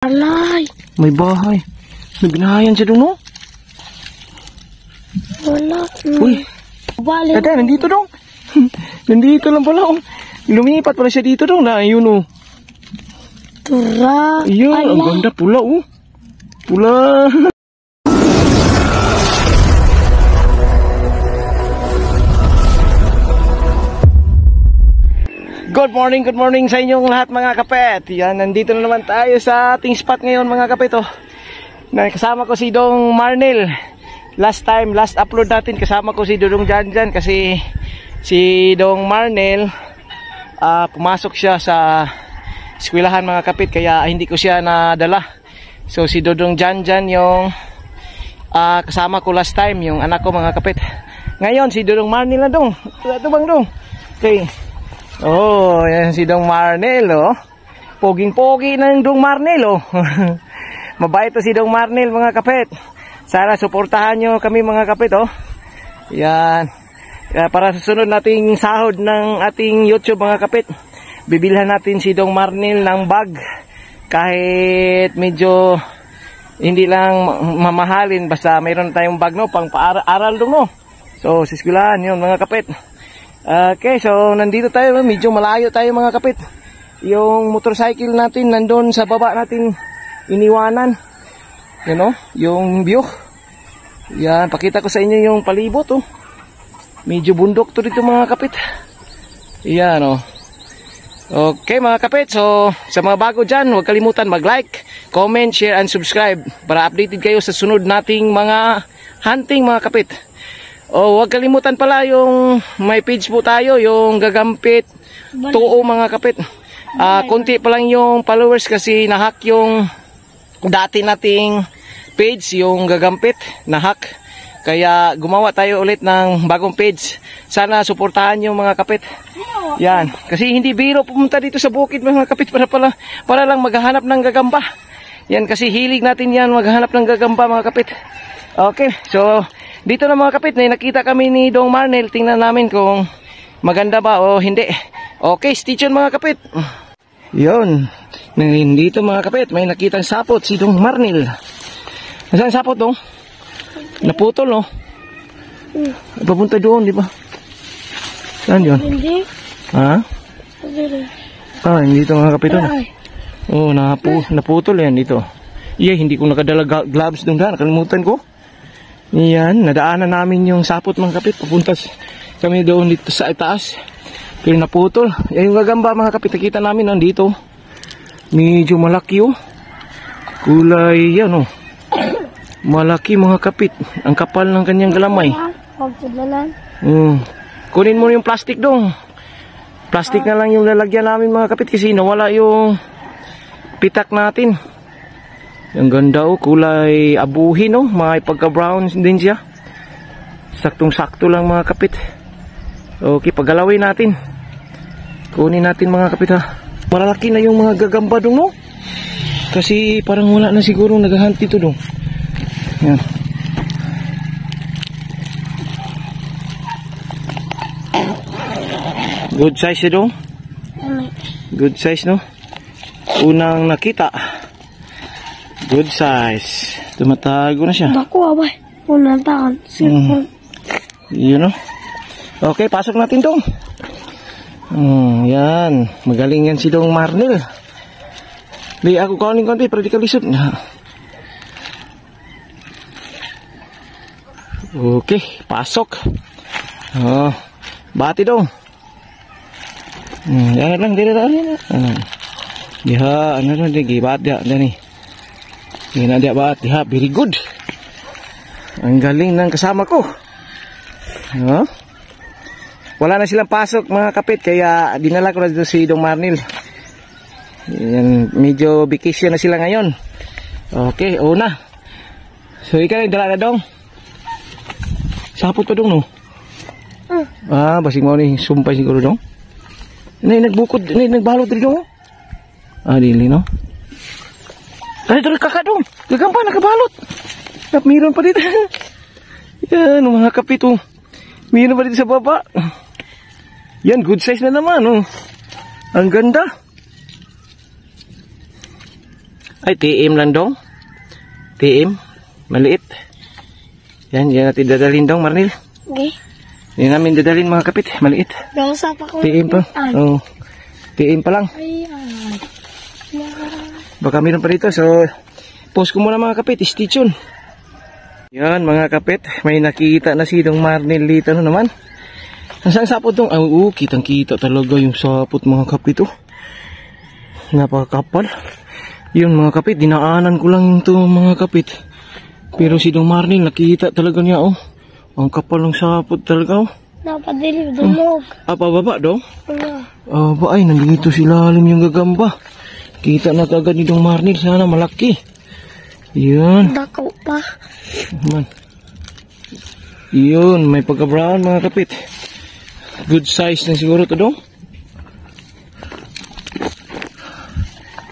Alay. May bahay. May binahayan siya doon, no? Wala. Uy. Balik. Tata, nandito dong. Nandito lang pala, oh. Lumipat pala siya dito dong. Na, yun, oh. Tura. Iya, ang ganda pula, oh. Pula. Good morning sa inyong lahat mga kapet. Yan, nandito na naman tayo sa ating spot ngayon mga kapet, oh. Kasama ko si Dong Marnel. Last upload natin, kasama ko si Dodong Janjan kasi si Dong Marnel, pumasok siya sa eskwelahan mga kapit, kaya hindi ko siya nadala. So si Dodong Janjan yung kasama ko last time, yung anak ko mga kapit. Ngayon si Dodong Marnel na dong. Ito bang dong? Okay. Oh, yan si Dong Marnel, oh. Poging-pogi ng Dong Marnel, oh. Mabait to si Dong Marnel mga kapit. Sana suportahan nyo kami mga kapit, oh. Yan. Para sa sunod nating sahod ng ating YouTube mga kapit, bibilhan natin si Dong Marnel ng bag. Kahit medyo hindi lang mamahalin, basta mayroon tayong bag, no, pang paaral dong, no. So siskwelahan yun mga kapit. Okay, so nandito tayo, medyo malayo tayo mga kapit. Yung motorcycle natin nandun sa baba natin iniwanan. You know, yung view. Yan, pakita ko sa inyo yung palibot, oh. Medyo bundok to dito mga kapit. Yan, oh. Okay mga kapit, so sa mga bago dyan, huwag kalimutan mag-like, comment, share, and subscribe para updated kayo sa sunod nating mga hunting mga kapit. Oh, huwag kalimutan pala yung may page po tayo, yung Gagampit Tuo mga kapit. Konti pa lang yung followers kasi nahack yung dati nating page, yung Gagampit, nahack. Kaya gumawa tayo ulit ng bagong page. Sana suportahan yung mga kapit. Yan, kasi hindi biro pumunta dito sa bukid mga kapit para lang maghahanap ng gagamba. Yan, kasi hilig natin yan maghahanap ng gagamba mga kapit. Okay, so dito na mga kapit, nakita kami ni Dong Marnel. Tingnan namin kung maganda ba o hindi. Okay, stay tuned mga kapit. Yun, dito mga kapit, may nakitang sapot si Dong Marnel. Nasaan sapot dong? Naputol, no? Papunta doon, di ba? Saan yun? Hindi. Ha? Hindi dito mga kapit. Oh, naputol yan dito. Iya, hindi ko nakadala gloves doon daan. Nakalimutan ko. Yan, nadaanan namin yung sapot mga kapit. Papunta kami doon dito sa itaas. Pero naputol. Yan yung gagamba mga kapit. Nakita namin nandito. Medyo malaki, oh. Kulay yan, oh. Malaki mga kapit. Ang kapal ng kanyang galamay. Kunin mo yung plastic dong. Plastic na lang yung lalagyan namin mga kapit kasi nawala yung pitak natin. Ang ganda, oh, kulay abuhin, oh, may pagka-brown din siya. Saktong-sakto lang mga kapit. Okay, paggalawin natin. Kunin natin mga kapit, ha. Malalaki na yung mga gagamba dong, no? Kasi parang wala na siguro naghahunt dito dong. Yan. Good size siya dong. Good size, no? Unang nakita. Good size. Tumatago na siya. Bako, abay. Unang taon. Yun, no? Okay, pasok natin dong. Yan. Magaling yan si Dong Marnel. Di ako kaunin konti para di kalisod. Okay, pasok. Bati dong. Yan lang, dito lang. Diha, ano lang, gibat dia, dani. Yan dia bat, diha, very good. Ang galing ng kasama ko. Wala na silang pasok mga kapit, kaya dinala ko na dito si Dong Marnel. Yan, medyo vacation na sila ngayon. Okay, una. So ikaw yung dala na dong. Sapot pa dong, no? Basing mo ni sumpay siguro dong. Nagbukod, nagbalot rin dong. Dili, no? Dali, kakak dong. Gagampa, nakabalot. Meron pa dito. Yan, mga kapit, oh. Meron pa dito sa baba. Yan, good size na naman, oh. Ang ganda. Ay, TM lang dong. TM. Maliit. Yan natin dadalhin dong, Marnil. Okay. Yan namin dadalhin mga kapit. Maliit. Nausap ako. TM pa. Oh. TM pa lang. Ayan. Baka meron pa dito. So, post ko muna mga kapit. Stay tuned. Yan mga kapit. May nakita na si Dong Marnil dito na naman. Ang sapot dong. Kitang kita talaga yung sapot mga kapit. Napakakapal. Yun mga kapit. Dinaanan ko lang ito mga kapit. Pero si Dong Marnil nakita talaga niya. Ang kapal ng sapot talaga. Napadilip dumog. Pababa dong? Wala. Ay nandito si lalim yung gagamba. Kita na kagad ni Dong Marnil. Sana malaki. Yun. Dako pa. Man. Yun. May pagka-brown mga kapit. Good size na siguro ito dong.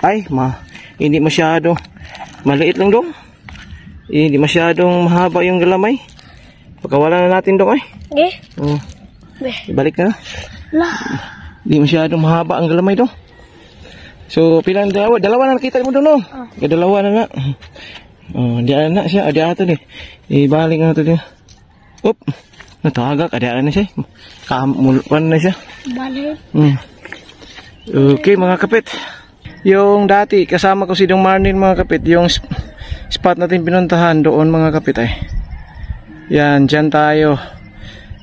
Ay hindi masyado. Maliit lang dong. Hindi masyadong mahaba yung galamay. Pagkawala na natin dong ay. Okay. Ibalik na. Wala. Hindi masyadong mahaba ang galamay dong. So pilang dalawa na nakita mo doon no? Dalawa na na. Diyan na siya. Di ato eh. Ibalik na ito din. Oop. Natagak. Adiaan na siya. Kamuluan na siya. Balik. Okay mga kapit. Yung dati kasama ko si Dong Marnil mga kapit. Yung spot natin pinuntahan doon mga kapit ay. Yan. Dyan tayo.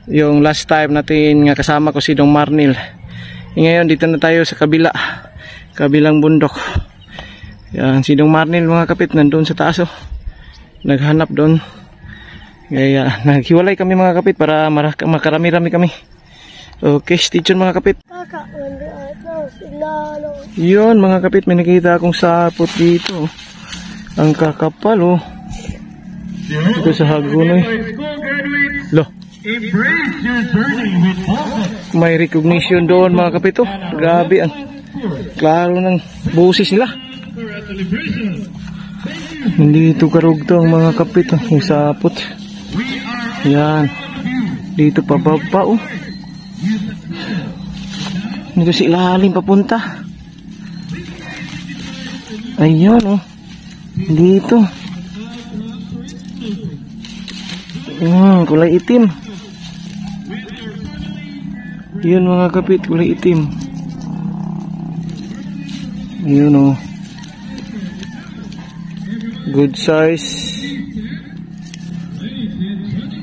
Yung last time natin nga kasama ko si Dong Marnil. Ngayon dito na tayo sa kabilang bundok. Yan. Si Dong Marnil mga kapit nandun sa taas naghanap doon. Kaya naghiwalay kami mga kapit para makarami-rami kami. Okay, stay tuned mga kapit. Yun mga kapit, may nakita akong sapot dito. Ang kakapal Ito sa hagunoy. Lo. May recognition doon mga kapit Grabe ang klaro ng busis nila. Dito karugto ang mga kapit yung sapot. Yan. Dito pababa Dito sa ilalim papunta. Ayun Dito. Kulay itim. Yun mga kapit, kulay itim. Ayun good size.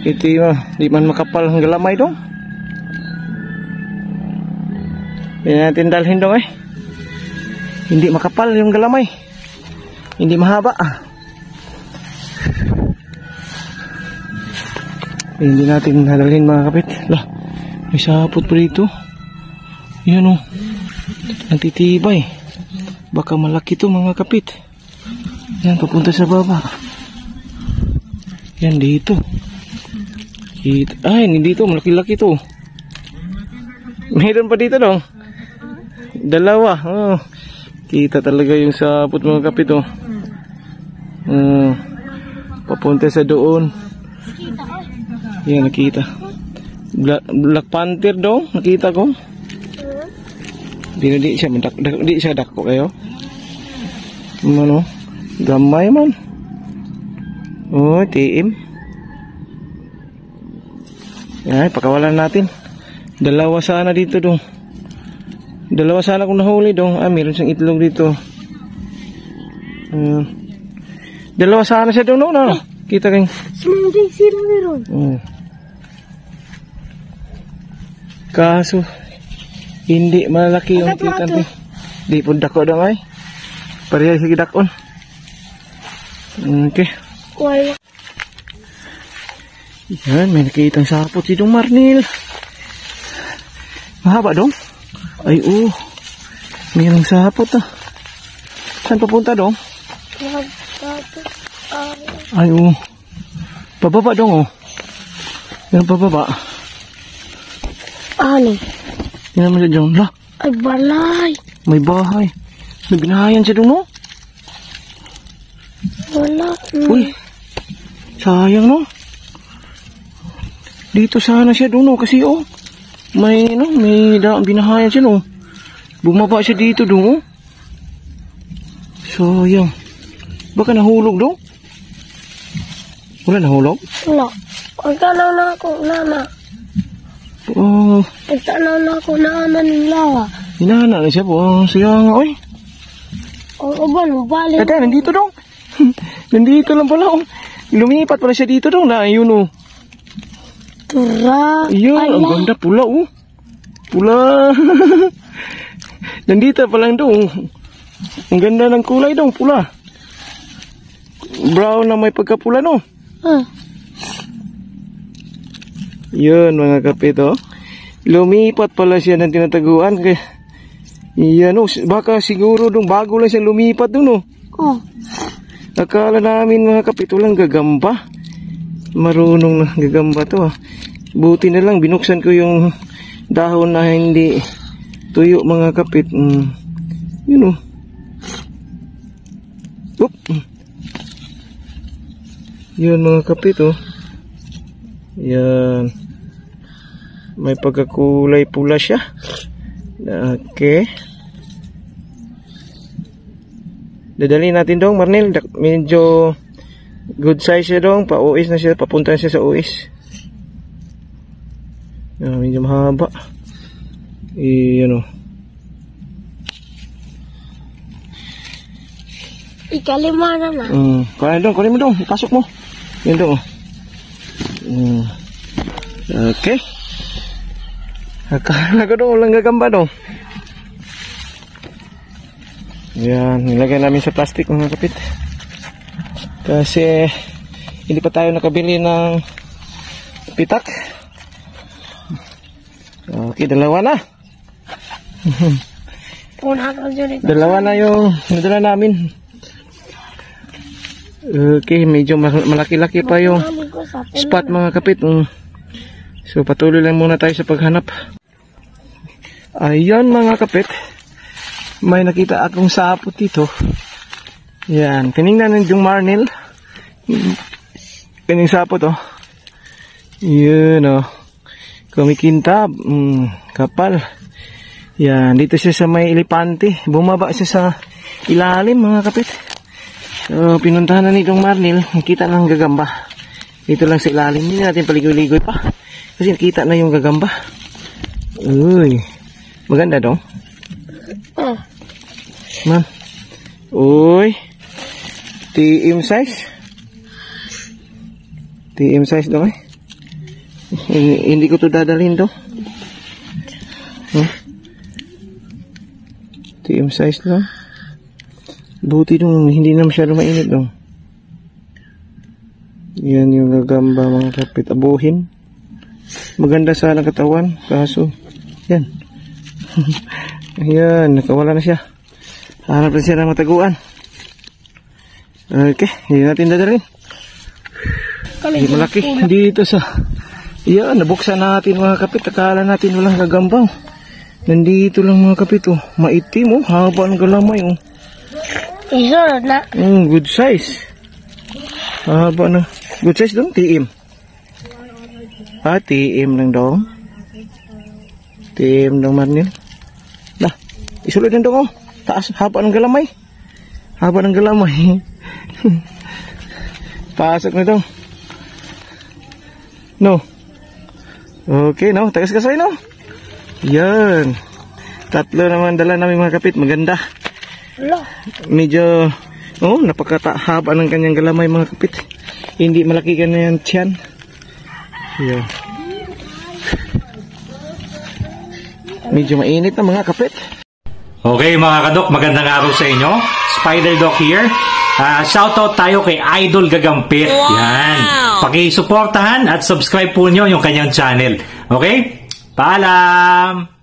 Ito di man makapal ang galamay dong. Hindi natin dalhin dong Hindi makapal yung galamay. Hindi mahaba. Hindi natin nadalhin mga kapit. Lah, may sapot pa dito. Yan ang titibay. Baka malaki to mga kapit. Yan, papunta sa baba. Yan dito. Ay, hindi dito. Malaki-laki to. Mayroon pa dito dong. Dalawa. Kita talaga yung sapot mga kapit papunta sa doon. Yan, nakita. Black Panther dong. Nakita ko. Di siya dako kayo. Gamay man. TM. Yan, pakawalan natin. Dalawa sana dito dong. Dalawa sana kung nahuli dong. Meron siyang itlog dito. Dalawa sana siya dong Kita kayong Sino meron? Kaso hindi malaki yung kita ni. Di po dako dong ay. Pareha sige dakon. Okay. Wala. Yan, may nakitang sapot si Dong Marnil. Mahaba dong? Ay mayroong sapot Saan papunta dong? Ay pababa dong Yan pababa. Ano? Yan naman siya dong. Ay balay. May bahay. May binahayan siya dong Wala. Uy, sayang Dito sana siya dong kasi may binahayan siya Bumaba siya dito dong Sayang. Baka nahulog dong? Wala nahulog? Wala. Pagtanaw na ako, nana. Oh, Pagtanaw na ako, nana ng lawa. hinahana na siya po. Siya nga, oy. O ba, nung balik. Teka, nandito dong. Nandito lang pala, oh. Lumipat pala siya dito dong. Na, yun, oh. Tura. Yun, ang ganda, pula, oh. Pula. Nandito pa lang dong. Ang ganda ng kulay dong, pula. Brown na may pagkapula, no? Yun, mga kapit, oh. Lumipat pala siya ng tinataguan. Yan, oh. Baka siguro dong bago lang siya lumipat dong, oh. Oh. Akala namin, mga kapit, walang gagamba. Marunong na gagamba to, ah. Buti na lang, binuksan ko yung dahon na hindi tuyo, mga kapit. Yun, oh. Oop. Yun, mga kapit, oh. Yan. May pagkakulay pula siya. Okay. Dadali natin dong, Marnel. Medyo good size siya dong. Pa-uis na siya. Papunta siya sa uis. Medyo mahaba. Yan, oh. Ikalima na na. Kunin mo dong. Ipasok mo. Yan dong, oh. Okay. Akala ko dong walang gagamba dong. Yan, nilagay namin sa plastic, mga kapit. Kasi hindi pa tayo nakabili ng pitak. Okay, dalawa na. Dalawa na yung nadala namin. Okay, medyo malaki-laki pa yung spot, mga kapit. So patuloy lang muna tayo sa paghanap. Ayan, mga kapit, may nakita akong sapot dito. Yan, tinignan yung Marnel. Kanyang sapot, oh. Yun, oh. Kumikintab. Kapal. Yan, dito siya sa may elepante. Bumaba siya sa ilalim, mga kapit. So pinuntahan na nitong Marnel. Nakita lang gagamba dito lang sa ilalim. Hindi natin paligoy-ligoy pa kasi nakita na yung gagamba. Uy, maganda dong. Man. Uy, TM size. TM size dong, eh. Hindi ko to dadalhin dong. TM size lang. Buti dong, hindi na masyado mainit dong. Yan yung gagamba, mga kapit. Abuhin. Maganda sa katawan, kaso yan. Ayan, nakawala na siya. Hanap na siya ng mataguan. Okay, hindi natin dadalhin. Malaki dito sa, yan, nabuksan natin, mga kapit. Akala natin walang gagamba. Nandito lang, mga kapit, oh. Maitim, oh. Haba ng galamay, oh. Isunod na. Good size. Haba na. Good size dong, TM. TM lang dong. TM dong, Marnel. Dah, isulod din dong, oh. Taas, haba ng galamay. Haba ng galamay. Pasok na dong. No. Okay, no. Tagas-kasay, no. Yan. Tatlo naman dala namin, mga kapit. Maganda. Medyo, oh, napakahaba ng kanyang galamay, mga kapit. Hindi malaki kanyang tiyan. Yeah. Medyo mainit na, mga kapit. Okay, mga kadok, magandang araw sa inyo. Spider Doc here. Shoutout tayo kay Idol Gagampit. Wow! Yan. Pakisuportahan at subscribe po nyo yung kanyang channel. Okay? Paalam!